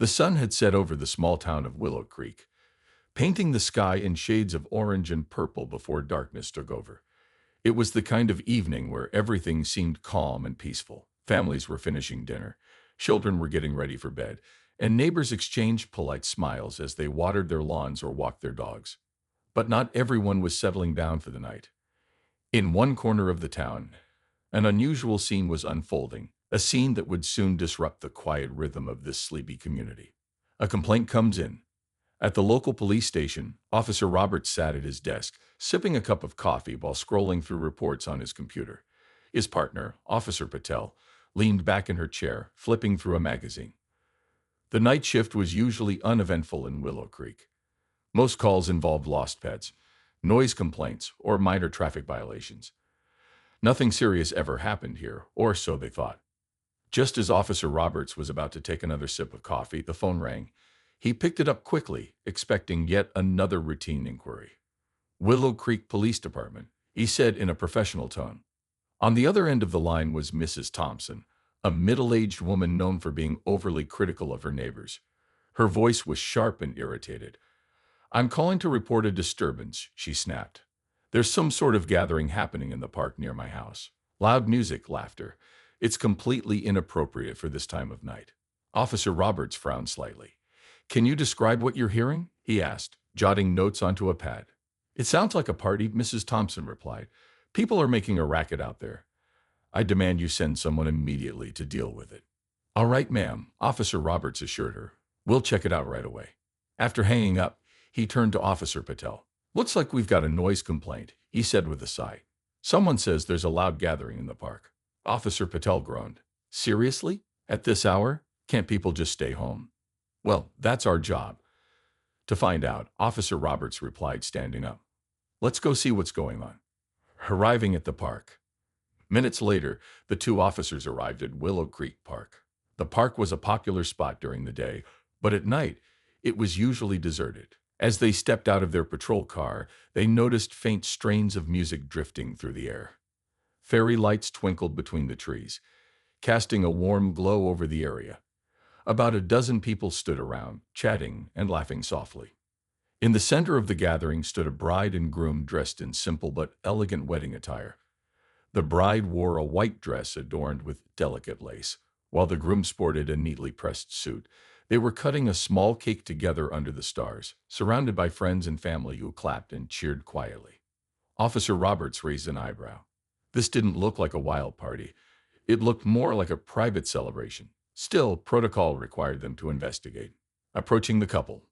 The sun had set over the small town of Willow Creek, painting the sky in shades of orange and purple before darkness took over. It was the kind of evening where everything seemed calm and peaceful. Families were finishing dinner, children were getting ready for bed, and neighbors exchanged polite smiles as they watered their lawns or walked their dogs. But not everyone was settling down for the night. In one corner of the town, an unusual scene was unfolding, a scene that would soon disrupt the quiet rhythm of this sleepy community. A complaint comes in. At the local police station, Officer Roberts sat at his desk, sipping a cup of coffee while scrolling through reports on his computer. His partner, Officer Patel, leaned back in her chair, flipping through a magazine. The night shift was usually uneventful in Willow Creek. Most calls involved lost pets, noise complaints, or minor traffic violations. Nothing serious ever happened here, or so they thought. Just as Officer Roberts was about to take another sip of coffee, the phone rang. He picked it up quickly, expecting yet another routine inquiry. Willow Creek Police Department, he said in a professional tone. On the other end of the line was Mrs. Thompson, a middle-aged woman known for being overly critical of her neighbors. Her voice was sharp and irritated. "I'm calling to report a disturbance," she snapped. "There's some sort of gathering happening in the park near my house. Loud music, laughter. It's completely inappropriate for this time of night." Officer Roberts frowned slightly. "Can you describe what you're hearing?" he asked, jotting notes onto a pad. "It sounds like a party," Mrs. Thompson replied. "People are making a racket out there. I demand you send someone immediately to deal with it." "All right, ma'am," Officer Roberts assured her. "We'll check it out right away." After hanging up, he turned to Officer Patel. "Looks like we've got a noise complaint," he said with a sigh. "Someone says there's a loud gathering in the park." Officer Patel groaned. "Seriously? At this hour? Can't people just stay home?" "Well, that's our job to find out," Officer Roberts replied, standing up. "Let's go see what's going on." Arriving at the park. Minutes later, the two officers arrived at Willow Creek Park. The park was a popular spot during the day, but at night, it was usually deserted. As they stepped out of their patrol car, they noticed faint strains of music drifting through the air. Fairy lights twinkled between the trees, casting a warm glow over the area. About a dozen people stood around, chatting and laughing softly. In the center of the gathering stood a bride and groom dressed in simple but elegant wedding attire. The bride wore a white dress adorned with delicate lace, while the groom sported a neatly pressed suit. They were cutting a small cake together under the stars, surrounded by friends and family who clapped and cheered quietly. Officer Roberts raised an eyebrow. This didn't look like a wild party. It looked more like a private celebration. Still, protocol required them to investigate. Approaching the couple.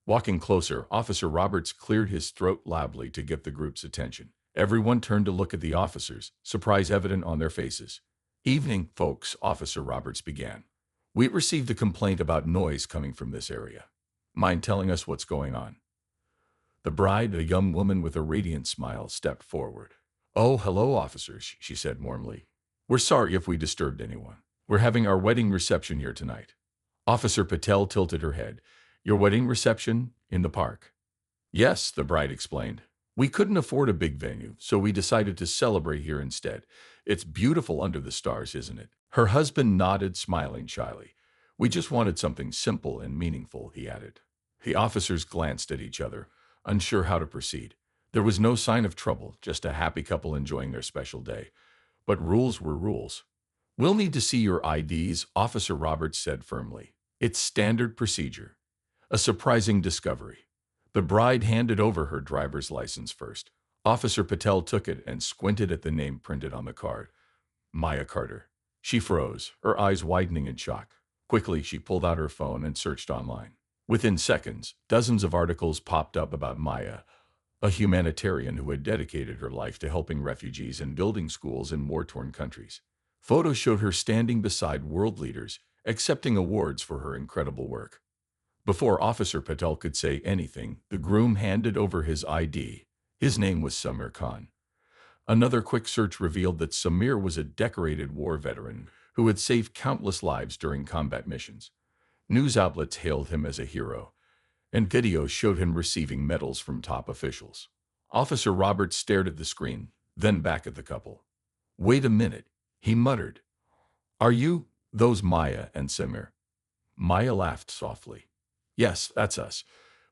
Walking closer, Officer Roberts cleared his throat loudly to get the group's attention. Everyone turned to look at the officers, surprise evident on their faces. "Evening, folks," Officer Roberts began. "We received a complaint about noise coming from this area. Mind telling us what's going on?" The bride, a young woman with a radiant smile, stepped forward. "Oh, hello, officers," she said warmly. "We're sorry if we disturbed anyone. We're having our wedding reception here tonight." Officer Patel tilted her head. "Your wedding reception? In the park?" "Yes," the bride explained. "We couldn't afford a big venue, so we decided to celebrate here instead. It's beautiful under the stars, isn't it?" Her husband nodded, smiling shyly. "We just wanted something simple and meaningful," he added. The officers glanced at each other, unsure how to proceed. There was no sign of trouble, just a happy couple enjoying their special day. But rules were rules. "We'll need to see your IDs," Officer Roberts said firmly. "It's standard procedure." A surprising discovery. The bride handed over her driver's license first. Officer Patel took it and squinted at the name printed on the card. Maya Carter. She froze, her eyes widening in shock. Quickly, she pulled out her phone and searched online. Within seconds, dozens of articles popped up about Maya, a humanitarian who had dedicated her life to helping refugees and building schools in war-torn countries. Photos showed her standing beside world leaders, accepting awards for her incredible work. Before Officer Patel could say anything, the groom handed over his ID. His name was Samir Khan. Another quick search revealed that Samir was a decorated war veteran who had saved countless lives during combat missions. News outlets hailed him as a hero, and videos showed him receiving medals from top officials. Officer Roberts stared at the screen, then back at the couple. "Wait a minute," he muttered. "Are you those Maya and Samir?" Maya laughed softly. Yes, that's us.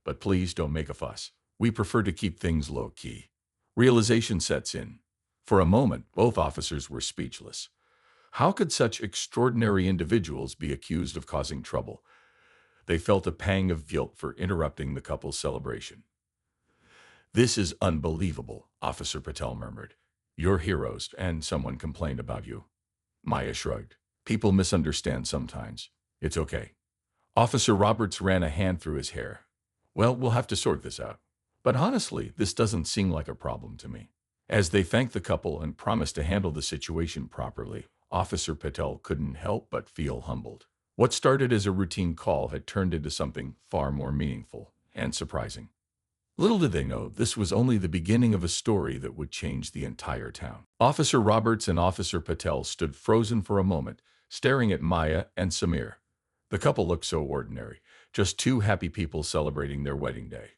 But please don't make a fuss. We prefer to keep things low-key. Realization sets in. For a moment, both officers were speechless. How could such extraordinary individuals be accused of causing trouble? They felt a pang of guilt for interrupting the couple's celebration. This is unbelievable, Officer Patel murmured. You're heroes, and someone complained about you. Maya shrugged. People misunderstand sometimes. It's okay. Officer Roberts ran a hand through his hair. Well, we'll have to sort this out. But honestly, this doesn't seem like a problem to me. As they thanked the couple and promised to handle the situation properly, Officer Patel couldn't help but feel humbled. What started as a routine call had turned into something far more meaningful and surprising. Little did they know, this was only the beginning of a story that would change the entire town. Officer Roberts and Officer Patel stood frozen for a moment, staring at Maya and Samir. The couple looked so ordinary, just two happy people celebrating their wedding day.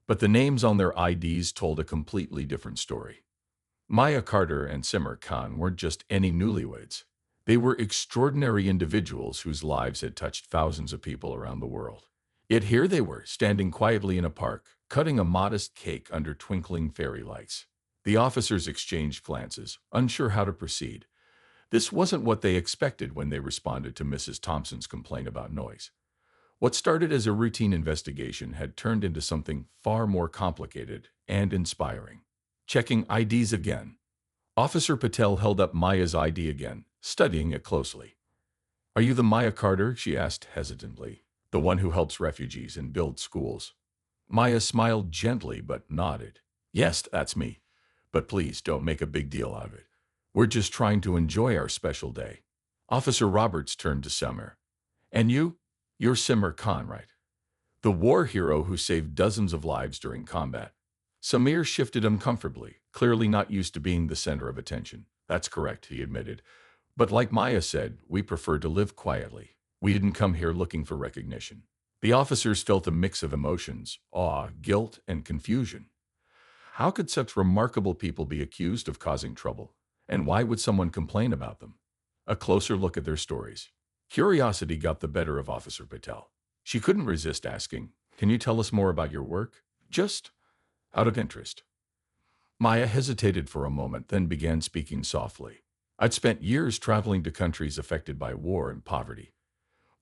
But the names on their IDs told a completely different story. Maya Carter and Simmer Khan weren't just any newlyweds. They were extraordinary individuals whose lives had touched thousands of people around the world. Yet here they were, standing quietly in a park, cutting a modest cake under twinkling fairy lights. The officers exchanged glances, unsure how to proceed. This wasn't what they expected when they responded to Mrs. Thompson's complaint about noise. What started as a routine investigation had turned into something far more complicated and inspiring. Checking IDs again. Officer Patel held up Maya's ID again, studying it closely. Are you the Maya Carter? She asked hesitantly. The one who helps refugees and builds schools. Maya smiled gently but nodded. Yes, that's me. But please don't make a big deal out of it. We're just trying to enjoy our special day. Officer Roberts turned to Summer. And you? You're Simmer Khan, right? The war hero who saved dozens of lives during combat. Samir shifted uncomfortably, clearly not used to being the center of attention. That's correct, he admitted. But like Maya said, we prefer to live quietly. We didn't come here looking for recognition. The officers felt a mix of emotions, awe, guilt, and confusion. How could such remarkable people be accused of causing trouble? And why would someone complain about them? A closer look at their stories. Curiosity got the better of Officer Patel. She couldn't resist asking, can you tell us more about your work? Just out of interest. Maya hesitated for a moment, then began speaking softly. I'd spent years traveling to countries affected by war and poverty.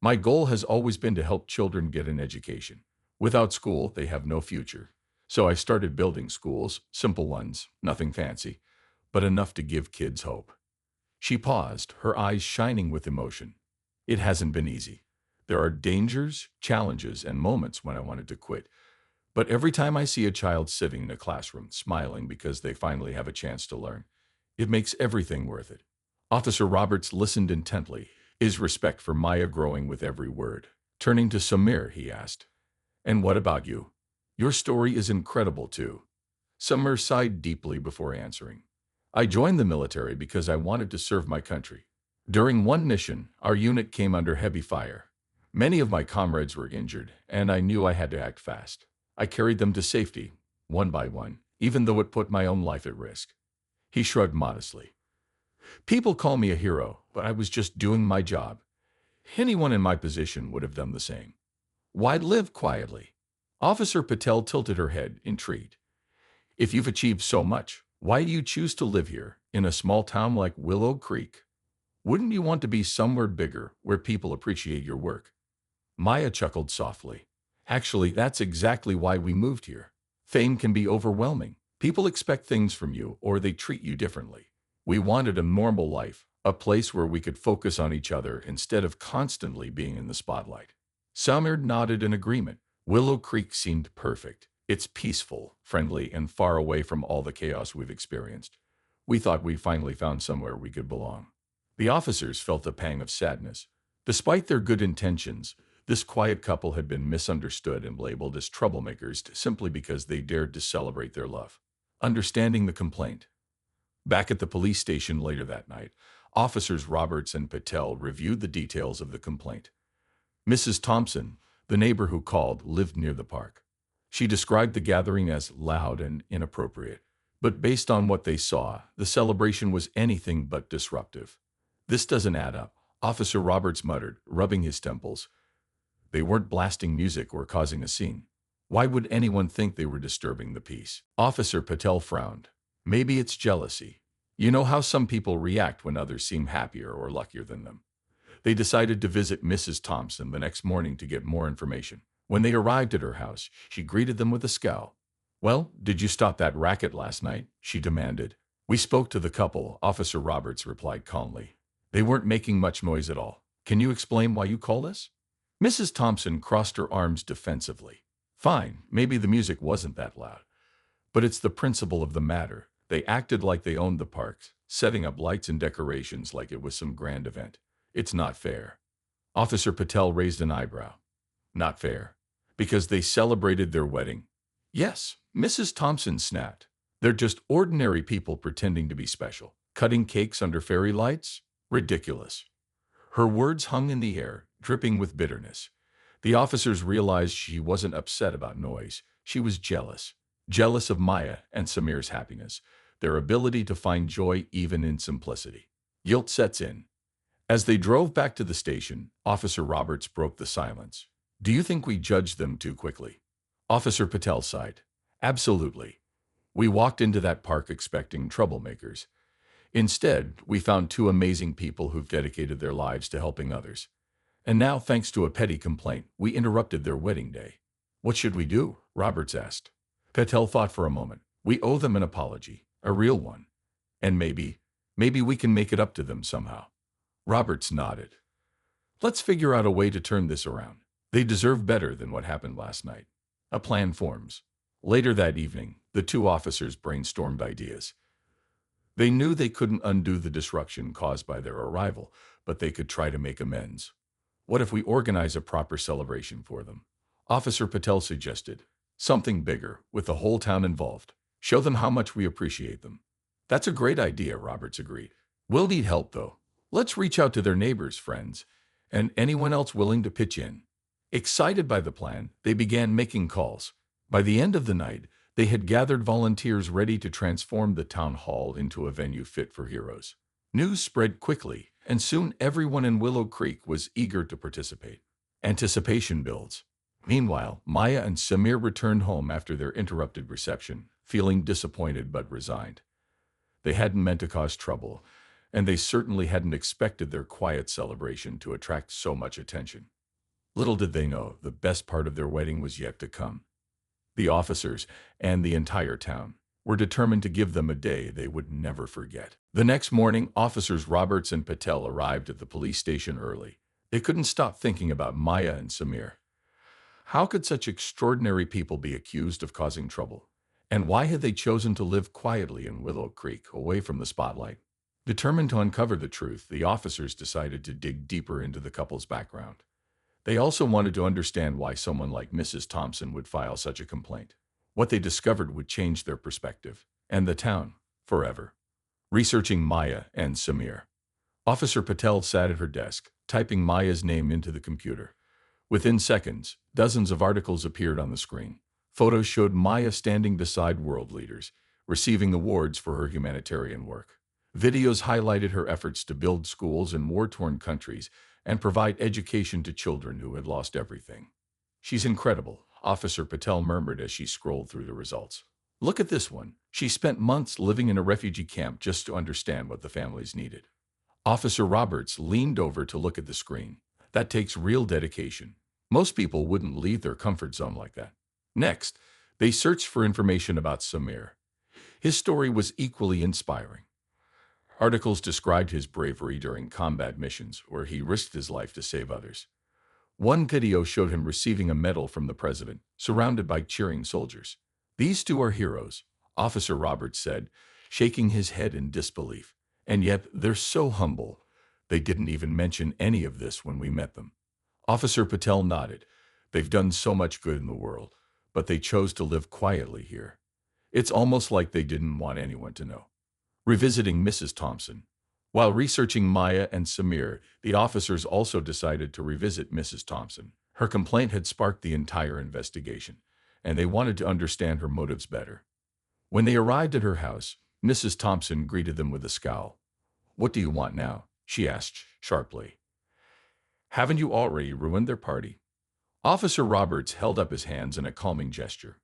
My goal has always been to help children get an education. Without school, they have no future. So I started building schools, simple ones, nothing fancy, but enough to give kids hope. She paused, her eyes shining with emotion. It hasn't been easy. There are dangers, challenges, and moments when I wanted to quit. But every time I see a child sitting in a classroom, smiling because they finally have a chance to learn, it makes everything worth it. Officer Roberts listened intently, his respect for Maya growing with every word. Turning to Samir, he asked, and what about you? Your story is incredible too. Samir sighed deeply before answering. I joined the military because I wanted to serve my country. During one mission, our unit came under heavy fire. Many of my comrades were injured, and I knew I had to act fast. I carried them to safety, one by one, even though it put my own life at risk. He shrugged modestly. People call me a hero, but I was just doing my job. Anyone in my position would have done the same. Why live quietly? Officer Patel tilted her head, intrigued. If you've achieved so much, why do you choose to live here, in a small town like Willow Creek? Wouldn't you want to be somewhere bigger, where people appreciate your work? Maya chuckled softly. Actually, that's exactly why we moved here. Fame can be overwhelming. People expect things from you, or they treat you differently. We wanted a normal life, a place where we could focus on each other instead of constantly being in the spotlight. Samir nodded in agreement. Willow Creek seemed perfect. It's peaceful, friendly, and far away from all the chaos we've experienced. We thought we finally found somewhere we could belong. The officers felt a pang of sadness. Despite their good intentions, this quiet couple had been misunderstood and labeled as troublemakers simply because they dared to celebrate their love. Understanding the complaint. Back at the police station later that night, officers Roberts and Patel reviewed the details of the complaint. Mrs. Thompson, the neighbor who called, lived near the park. She described the gathering as loud and inappropriate, but based on what they saw, the celebration was anything but disruptive. This doesn't add up, Officer Roberts muttered, rubbing his temples. They weren't blasting music or causing a scene. Why would anyone think they were disturbing the peace? Officer Patel frowned. Maybe it's jealousy. You know how some people react when others seem happier or luckier than them. They decided to visit Mrs. Thompson the next morning to get more information. When they arrived at her house, she greeted them with a scowl. "Well, did you stop that racket last night?" she demanded. "We spoke to the couple," Officer Roberts replied calmly. "They weren't making much noise at all. Can you explain why you called us?" Mrs. Thompson crossed her arms defensively. "Fine, maybe the music wasn't that loud. But it's the principle of the matter. They acted like they owned the parks, setting up lights and decorations like it was some grand event. It's not fair." Officer Patel raised an eyebrow. "Not fair? Because they celebrated their wedding?" "Yes," Mrs. Thompson snapped. "They're just ordinary people pretending to be special. Cutting cakes under fairy lights? Ridiculous." Her words hung in the air, dripping with bitterness. The officers realized she wasn't upset about noise. She was jealous. Jealous of Maya and Samir's happiness, their ability to find joy even in simplicity. Guilt sets in. As they drove back to the station, Officer Roberts broke the silence. "Do you think we judged them too quickly?" Officer Patel sighed. "Absolutely. We walked into that park expecting troublemakers. Instead, we found two amazing people who've dedicated their lives to helping others. And now, thanks to a petty complaint, we interrupted their wedding day." "What should we do?" Roberts asked. Patel thought for a moment. "We owe them an apology, a real one. And maybe we can make it up to them somehow." Roberts nodded. "Let's figure out a way to turn this around. They deserve better than what happened last night." A plan forms. Later that evening, the two officers brainstormed ideas. They knew they couldn't undo the disruption caused by their arrival, but they could try to make amends. "What if we organize a proper celebration for them?" Officer Patel suggested. "Something bigger, with the whole town involved. Show them how much we appreciate them." "That's a great idea," Roberts agreed. "We'll need help, though. Let's reach out to their neighbors, friends, and anyone else willing to pitch in." Excited by the plan, they began making calls. By the end of the night, they had gathered volunteers ready to transform the town hall into a venue fit for heroes. News spread quickly, and soon everyone in Willow Creek was eager to participate. Anticipation builds. Meanwhile, Maya and Samir returned home after their interrupted reception, feeling disappointed but resigned. They hadn't meant to cause trouble, and they certainly hadn't expected their quiet celebration to attract so much attention. Little did they know, the best part of their wedding was yet to come. The officers, and the entire town, were determined to give them a day they would never forget. The next morning, Officers Roberts and Patel arrived at the police station early. They couldn't stop thinking about Maya and Samir. How could such extraordinary people be accused of causing trouble? And why had they chosen to live quietly in Willow Creek, away from the spotlight? Determined to uncover the truth, the officers decided to dig deeper into the couple's background. They also wanted to understand why someone like Mrs. Thompson would file such a complaint. What they discovered would change their perspective, and the town, forever. Researching Maya and Samir. Officer Patel sat at her desk, typing Maya's name into the computer. Within seconds, dozens of articles appeared on the screen. Photos showed Maya standing beside world leaders, receiving awards for her humanitarian work. Videos highlighted her efforts to build schools in war-torn countries and provide education to children who had lost everything. "She's incredible," Officer Patel murmured as she scrolled through the results. "Look at this one. She spent months living in a refugee camp just to understand what the families needed." Officer Roberts leaned over to look at the screen. "That takes real dedication. Most people wouldn't leave their comfort zone like that." Next, they searched for information about Samir. His story was equally inspiring. Articles described his bravery during combat missions where he risked his life to save others. One video showed him receiving a medal from the president, surrounded by cheering soldiers. "These two are heroes," Officer Roberts said, shaking his head in disbelief. "And yet they're so humble. They didn't even mention any of this when we met them." Officer Patel nodded. "They've done so much good in the world, but they chose to live quietly here. It's almost like they didn't want anyone to know." Revisiting Mrs. Thompson. While researching Maya and Samir, the officers also decided to revisit Mrs. Thompson. Her complaint had sparked the entire investigation, and they wanted to understand her motives better. When they arrived at her house, Mrs. Thompson greeted them with a scowl. "What do you want now?" she asked sharply. "Haven't you already ruined their party?" Officer Roberts held up his hands in a calming gesture.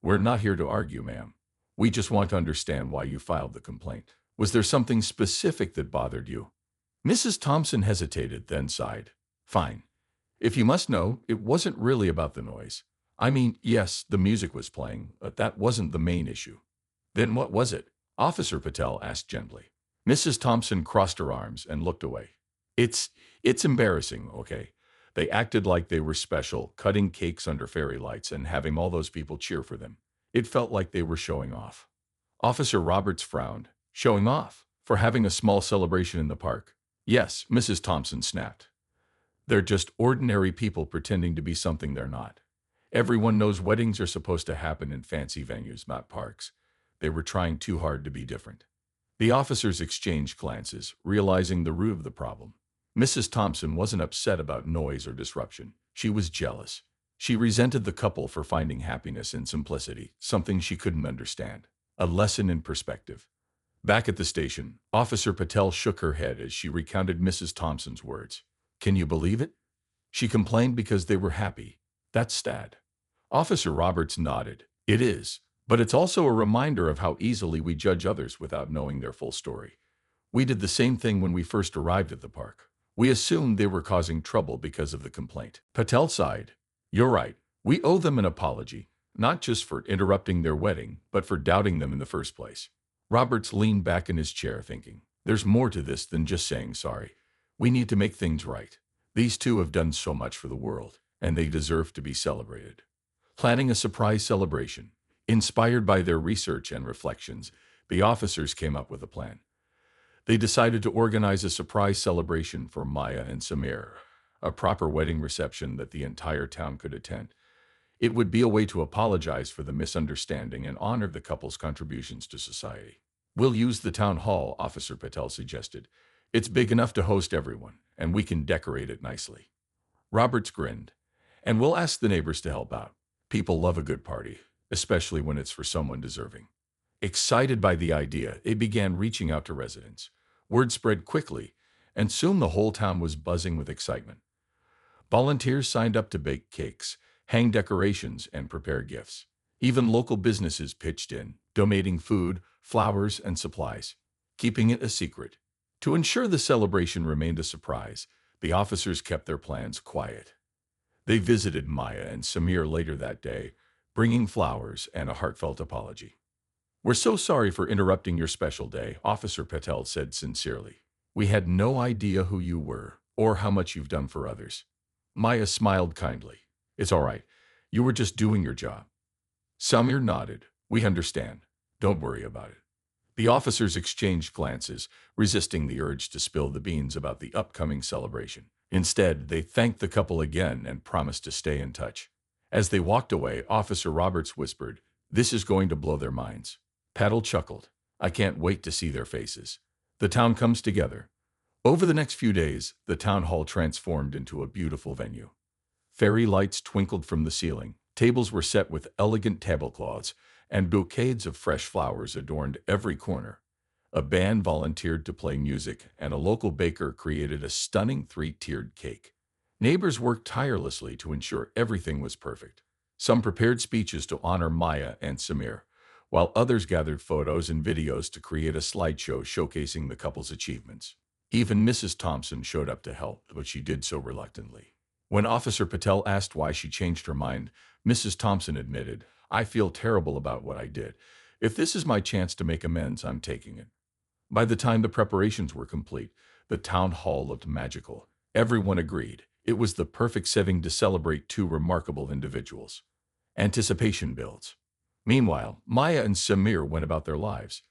We're not here to argue, ma'am. We just want to understand why you filed the complaint. Was there something specific that bothered you? Mrs. Thompson hesitated, then sighed. Fine. If you must know, it wasn't really about the noise. I mean, yes, the music was playing, but that wasn't the main issue. Then what was it? Officer Patel asked gently. Mrs. Thompson crossed her arms and looked away. It's, it's embarrassing, okay? They acted like they were special, cutting cakes under fairy lights and having all those people cheer for them. It felt like they were showing off. Officer Roberts frowned. Showing off? For having a small celebration in the park? Yes, Mrs. Thompson snapped. They're just ordinary people pretending to be something they're not. Everyone knows weddings are supposed to happen in fancy venues, not parks. They were trying too hard to be different. The officers exchanged glances, realizing the root of the problem. Mrs. Thompson wasn't upset about noise or disruption. She was jealous. She resented the couple for finding happiness in simplicity, something she couldn't understand. A lesson in perspective. Back at the station, Officer Patel shook her head as she recounted Mrs. Thompson's words. Can you believe it? She complained because they were happy. That's sad. Officer Roberts nodded. It is, but it's also a reminder of how easily we judge others without knowing their full story. We did the same thing when we first arrived at the park. We assumed they were causing trouble because of the complaint. Patel sighed. You're right. We owe them an apology, not just for interrupting their wedding, but for doubting them in the first place. Roberts leaned back in his chair thinking, there's more to this than just saying sorry. We need to make things right. These two have done so much for the world, and they deserve to be celebrated. Planning a surprise celebration, inspired by their research and reflections, the officers came up with a plan. They decided to organize a surprise celebration for Maya and Samir, a proper wedding reception that the entire town could attend. It would be a way to apologize for the misunderstanding and honor the couple's contributions to society. We'll use the town hall, Officer Patel suggested. It's big enough to host everyone, and we can decorate it nicely. Roberts grinned. And we'll ask the neighbors to help out. People love a good party, especially when it's for someone deserving. Excited by the idea, they began reaching out to residents. Word spread quickly, and soon the whole town was buzzing with excitement. Volunteers signed up to bake cakes, hang decorations, and prepare gifts. Even local businesses pitched in, donating food, flowers, and supplies, keeping it a secret. To ensure the celebration remained a surprise, the officers kept their plans quiet. They visited Maya and Samir later that day, bringing flowers and a heartfelt apology. We're so sorry for interrupting your special day, Officer Patel said sincerely. We had no idea who you were or how much you've done for others. Maya smiled kindly. It's all right. You were just doing your job. Samir nodded. We understand. Don't worry about it. The officers exchanged glances, resisting the urge to spill the beans about the upcoming celebration. Instead, they thanked the couple again and promised to stay in touch. As they walked away, Officer Roberts whispered, "This is going to blow their minds." Patel chuckled. "I can't wait to see their faces." The town comes together. Over the next few days, the town hall transformed into a beautiful venue. Fairy lights twinkled from the ceiling, tables were set with elegant tablecloths, and bouquets of fresh flowers adorned every corner. A band volunteered to play music, and a local baker created a stunning three-tiered cake. Neighbors worked tirelessly to ensure everything was perfect. Some prepared speeches to honor Maya and Samir, while others gathered photos and videos to create a slideshow showcasing the couple's achievements. Even Mrs. Thompson showed up to help, but she did so reluctantly. When Officer Patel asked why she changed her mind, Mrs. Thompson admitted, "I feel terrible about what I did. If this is my chance to make amends, I'm taking it." By the time the preparations were complete, the town hall looked magical. Everyone agreed it was the perfect setting to celebrate two remarkable individuals. Anticipation builds. Meanwhile, Maya and Samir went about their lives,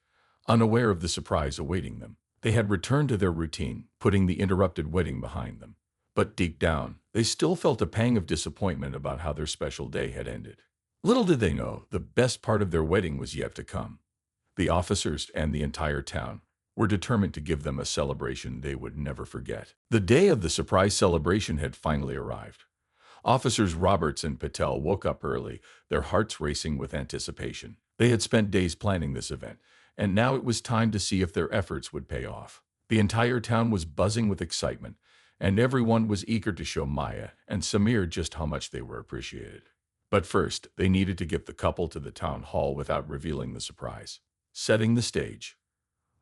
unaware of the surprise awaiting them. They had returned to their routine, putting the interrupted wedding behind them. But deep down, they still felt a pang of disappointment about how their special day had ended. Little did they know, the best part of their wedding was yet to come. The officers and the entire town were determined to give them a celebration they would never forget. The day of the surprise celebration had finally arrived. Officers Roberts and Patel woke up early, their hearts racing with anticipation. They had spent days planning this event, and now it was time to see if their efforts would pay off. The entire town was buzzing with excitement, and everyone was eager to show Maya and Samir just how much they were appreciated. But first, they needed to get the couple to the town hall without revealing the surprise. Setting the stage.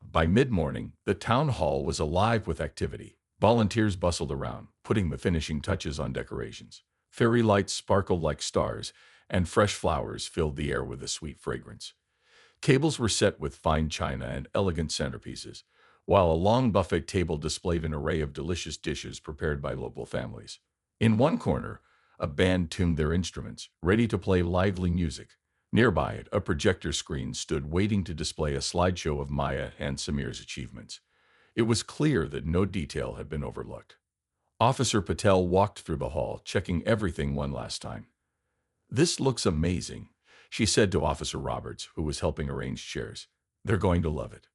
By mid-morning, the town hall was alive with activity. Volunteers bustled around, putting the finishing touches on decorations. Fairy lights sparkled like stars, and fresh flowers filled the air with a sweet fragrance. Tables were set with fine china and elegant centerpieces, while a long buffet table displayed an array of delicious dishes prepared by local families. In one corner, a band tuned their instruments, ready to play lively music. Nearby it, a projector screen stood waiting to display a slideshow of Maya and Samir's achievements. It was clear that no detail had been overlooked. Officer Patel walked through the hall, checking everything one last time. "This looks amazing," she said to Officer Roberts, who was helping arrange chairs. "They're going to love it."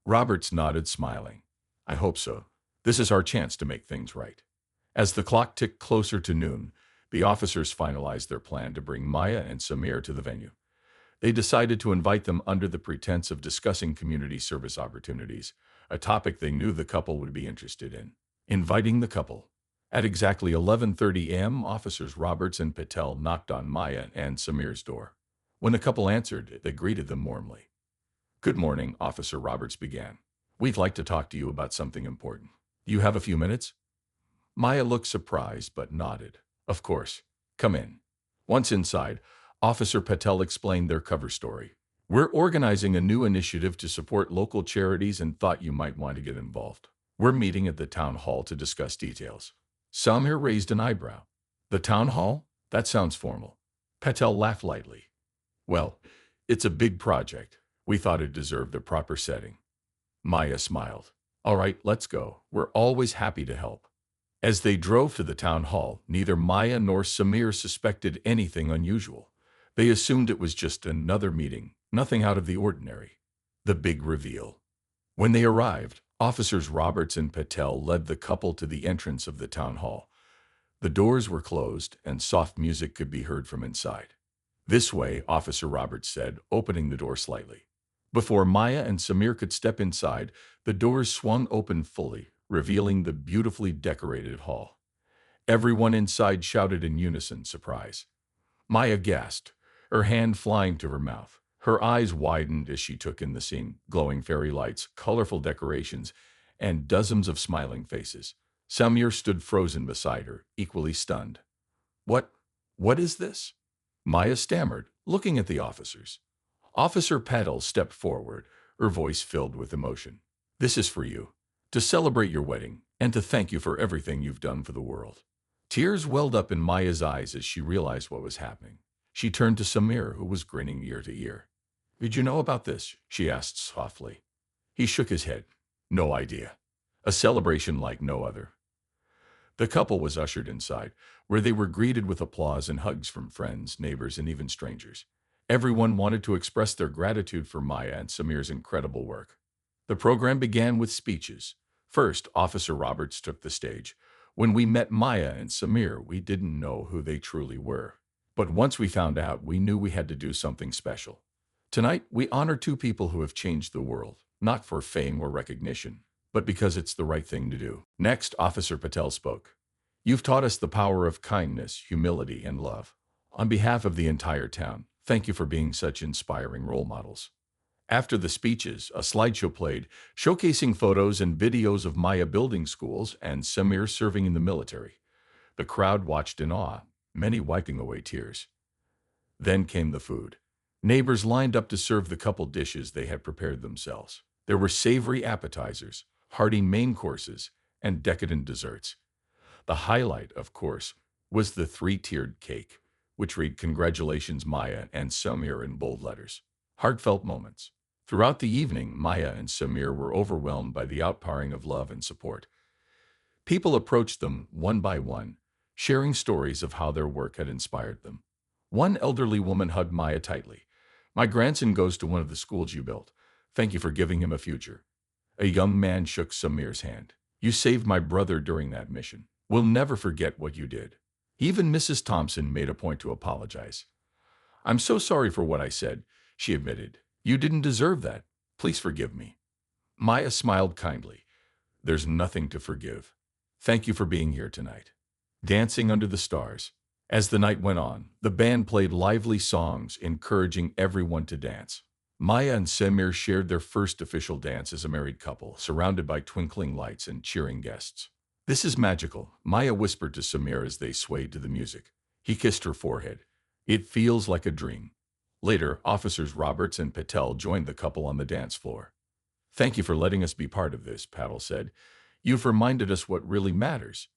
Roberts nodded, smiling. "I hope so. This is our chance to make things right." As the clock ticked closer to noon, the officers finalized their plan to bring Maya and Samir to the venue. They decided to invite them under the pretense of discussing community service opportunities, a topic they knew the couple would be interested in. Inviting the couple. At exactly 11:30 a.m., Officers Roberts and Patel knocked on Maya and Samir's door. When the couple answered, they greeted them warmly. "Good morning," Officer Roberts began. "We'd like to talk to you about something important. Do you have a few minutes?" Maya looked surprised but nodded. "Of course. Come in." Once inside, Officer Patel explained their cover story. "We're organizing a new initiative to support local charities and thought you might want to get involved. We're meeting at the town hall to discuss details." Samir raised an eyebrow. "The town hall? That sounds formal." Patel laughed lightly. "Well, it's a big project. We thought it deserved a proper setting." Maya smiled. "All right, let's go. We're always happy to help." As they drove to the town hall, neither Maya nor Samir suspected anything unusual. They assumed it was just another meeting, nothing out of the ordinary. The big reveal. When they arrived, Officers Roberts and Patel led the couple to the entrance of the town hall. The doors were closed, and soft music could be heard from inside. "This way," Officer Roberts said, opening the door slightly. Before Maya and Samir could step inside, the doors swung open fully, revealing the beautifully decorated hall. Everyone inside shouted in unison, surprise. Maya gasped, her hand flying to her mouth. Her eyes widened as she took in the scene: glowing fairy lights, colorful decorations, and dozens of smiling faces. Samir stood frozen beside her, equally stunned. What is this?" Maya stammered, looking at the officers. Officer Patel stepped forward, her voice filled with emotion. "This is for you, to celebrate your wedding, and to thank you for everything you've done for the world." Tears welled up in Maya's eyes as she realized what was happening. She turned to Samir, who was grinning ear to ear. "Did you know about this?" she asked softly. He shook his head. "No idea. A celebration like no other." The couple was ushered inside, where they were greeted with applause and hugs from friends, neighbors, and even strangers. Everyone wanted to express their gratitude for Maya and Samir's incredible work. The program began with speeches. First, Officer Roberts took the stage. "When we met Maya and Samir, we didn't know who they truly were. But once we found out, we knew we had to do something special. Tonight, we honor two people who have changed the world, not for fame or recognition, but because it's the right thing to do." Next, Officer Patel spoke. "You've taught us the power of kindness, humility, and love. On behalf of the entire town, thank you for being such inspiring role models." After the speeches, a slideshow played, showcasing photos and videos of Maya building schools and Samir serving in the military. The crowd watched in awe, many wiping away tears. Then came the food. Neighbors lined up to serve the couple dishes they had prepared themselves. There were savory appetizers, hearty main courses, and decadent desserts. The highlight, of course, was the three-tiered cake, which read "Congratulations, Maya and Samir" in bold letters. Heartfelt moments. Throughout the evening, Maya and Samir were overwhelmed by the outpouring of love and support. People approached them one by one, sharing stories of how their work had inspired them. One elderly woman hugged Maya tightly. "My grandson goes to one of the schools you built. Thank you for giving him a future." A young man shook Samir's hand. "You saved my brother during that mission. We'll never forget what you did." Even Mrs. Thompson made a point to apologize. "I'm so sorry for what I said," she admitted. "You didn't deserve that. Please forgive me." Maya smiled kindly. "There's nothing to forgive." Thank you for being here tonight. Dancing under the stars. As the night went on, the band played lively songs, encouraging everyone to dance. Maya and Semir shared their first official dance as a married couple, surrounded by twinkling lights and cheering guests. This is magical, Maya whispered to Semir as they swayed to the music. He kissed her forehead. It feels like a dream. Later, officers Roberts and Patel joined the couple on the dance floor. Thank you for letting us be part of this, Patel said. You've reminded us what really matters.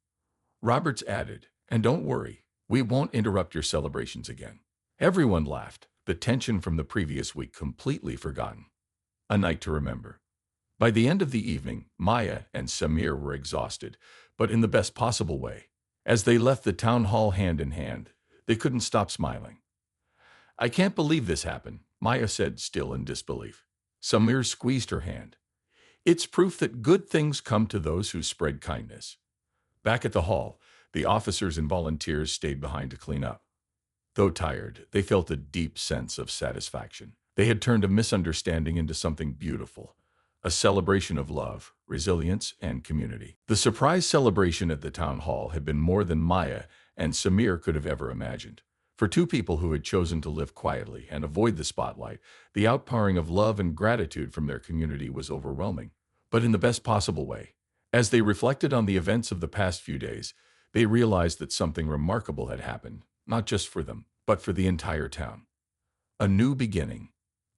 Roberts added, and don't worry, we won't interrupt your celebrations again. Everyone laughed, the tension from the previous week completely forgotten. A night to remember. By the end of the evening, Maya and Samir were exhausted, but in the best possible way. As they left the town hall hand in hand, they couldn't stop smiling. I can't believe this happened, Maya said, still in disbelief. Samir squeezed her hand. It's proof that good things come to those who spread kindness. Back at the hall, the officers and volunteers stayed behind to clean up. Though tired, they felt a deep sense of satisfaction. They had turned a misunderstanding into something beautiful, a celebration of love, resilience, and community. The surprise celebration at the town hall had been more than Maya and Samir could have ever imagined. For two people who had chosen to live quietly and avoid the spotlight, the outpouring of love and gratitude from their community was overwhelming, but in the best possible way. As they reflected on the events of the past few days, they realized that something remarkable had happened, not just for them, but for the entire town. A new beginning.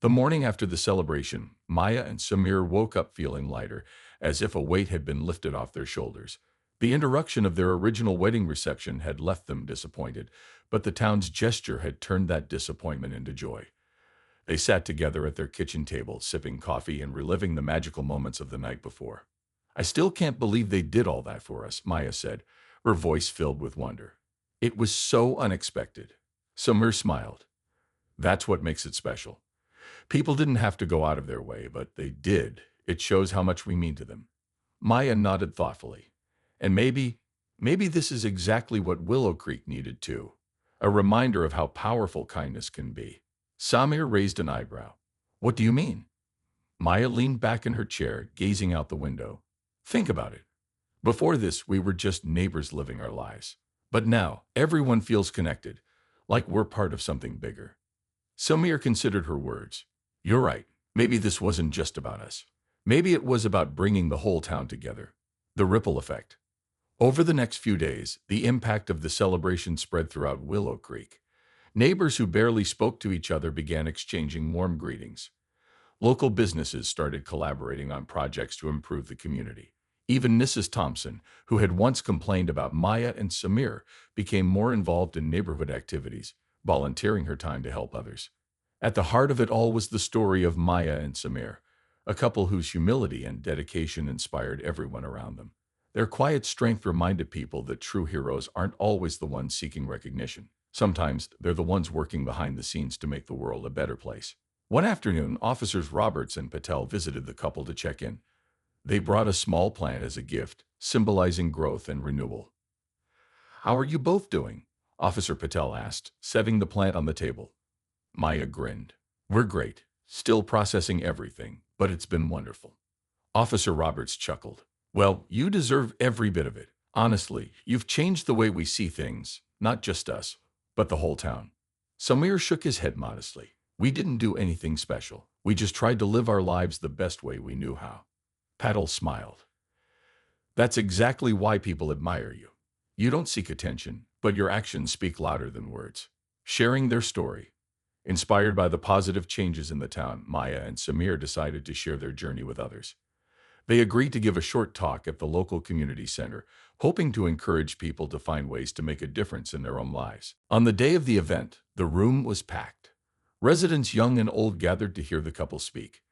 The morning after the celebration, Maya and Samir woke up feeling lighter, as if a weight had been lifted off their shoulders. The interruption of their original wedding reception had left them disappointed, but the town's gesture had turned that disappointment into joy. They sat together at their kitchen table, sipping coffee and reliving the magical moments of the night before. I still can't believe they did all that for us, Maya said, her voice filled with wonder. It was so unexpected. Samir smiled. That's what makes it special. People didn't have to go out of their way, but they did. It shows how much we mean to them. Maya nodded thoughtfully. And maybe this is exactly what Willow Creek needed too. A reminder of how powerful kindness can be. Samir raised an eyebrow. What do you mean? Maya leaned back in her chair, gazing out the window. Think about it. Before this, we were just neighbors living our lives. But now, everyone feels connected, like we're part of something bigger. Samir considered her words. You're right. Maybe this wasn't just about us. Maybe it was about bringing the whole town together. The ripple effect. Over the next few days, the impact of the celebration spread throughout Willow Creek. Neighbors who barely spoke to each other began exchanging warm greetings. Local businesses started collaborating on projects to improve the community. Even Mrs. Thompson, who had once complained about Maya and Samir, became more involved in neighborhood activities, volunteering her time to help others. At the heart of it all was the story of Maya and Samir, a couple whose humility and dedication inspired everyone around them. Their quiet strength reminded people that true heroes aren't always the ones seeking recognition. Sometimes they're the ones working behind the scenes to make the world a better place. One afternoon, officers Roberts and Patel visited the couple to check in. They brought a small plant as a gift, symbolizing growth and renewal. How are you both doing? Officer Patel asked, setting the plant on the table. Maya grinned. We're great, still processing everything, but it's been wonderful. Officer Roberts chuckled. Well, you deserve every bit of it. Honestly, you've changed the way we see things, not just us, but the whole town. Samir shook his head modestly. We didn't do anything special. We just tried to live our lives the best way we knew how. Patel smiled. That's exactly why people admire you. You don't seek attention, but your actions speak louder than words. Sharing their story. Inspired by the positive changes in the town, Maya and Samir decided to share their journey with others. They agreed to give a short talk at the local community center, hoping to encourage people to find ways to make a difference in their own lives. On the day of the event, the room was packed. Residents young and old gathered to hear the couple speak.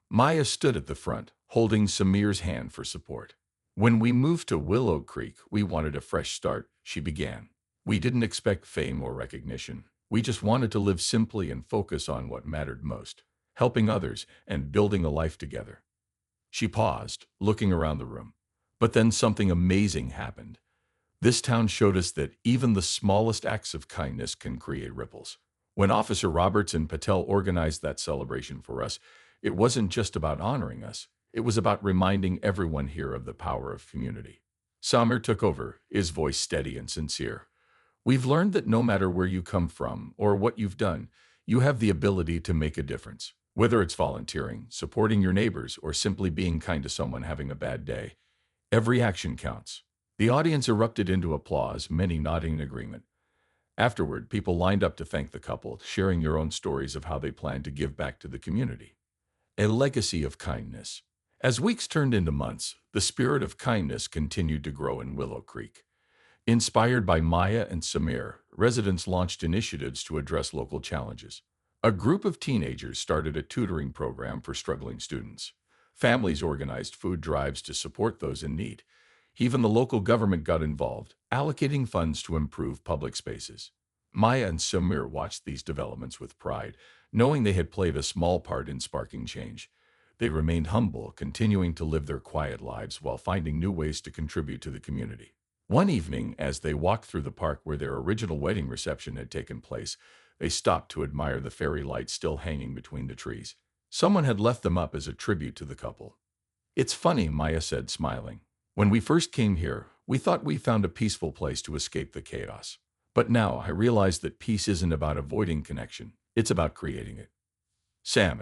Maya stood at the front, holding Samir's hand for support. When we moved to Willow Creek, we wanted a fresh start, she began. We didn't expect fame or recognition. We just wanted to live simply and focus on what mattered most, helping others and building a life together. She paused, looking around the room. But then something amazing happened. This town showed us that even the smallest acts of kindness can create ripples. When Officer Roberts and Patel organized that celebration for us, it wasn't just about honoring us. It was about reminding everyone here of the power of community. Samir took over, his voice steady and sincere. We've learned that no matter where you come from or what you've done, you have the ability to make a difference. Whether it's volunteering, supporting your neighbors, or simply being kind to someone having a bad day, every action counts. The audience erupted into applause, many nodding in agreement. Afterward, people lined up to thank the couple, sharing their own stories of how they planned to give back to the community. A legacy of kindness. As weeks turned into months, the spirit of kindness continued to grow in Willow Creek. Inspired by Maya and Samir, residents launched initiatives to address local challenges. A group of teenagers started a tutoring program for struggling students. Families organized food drives to support those in need. Even the local government got involved, allocating funds to improve public spaces. Maya and Samir watched these developments with pride, knowing they had played a small part in sparking change. They remained humble, continuing to live their quiet lives while finding new ways to contribute to the community. One evening, as they walked through the park where their original wedding reception had taken place, they stopped to admire the fairy lights still hanging between the trees. Someone had left them up as a tribute to the couple. It's funny, Maya said, smiling. When we first came here, we thought we found a peaceful place to escape the chaos. But now I realize that peace isn't about avoiding connection, it's about creating it. Sam,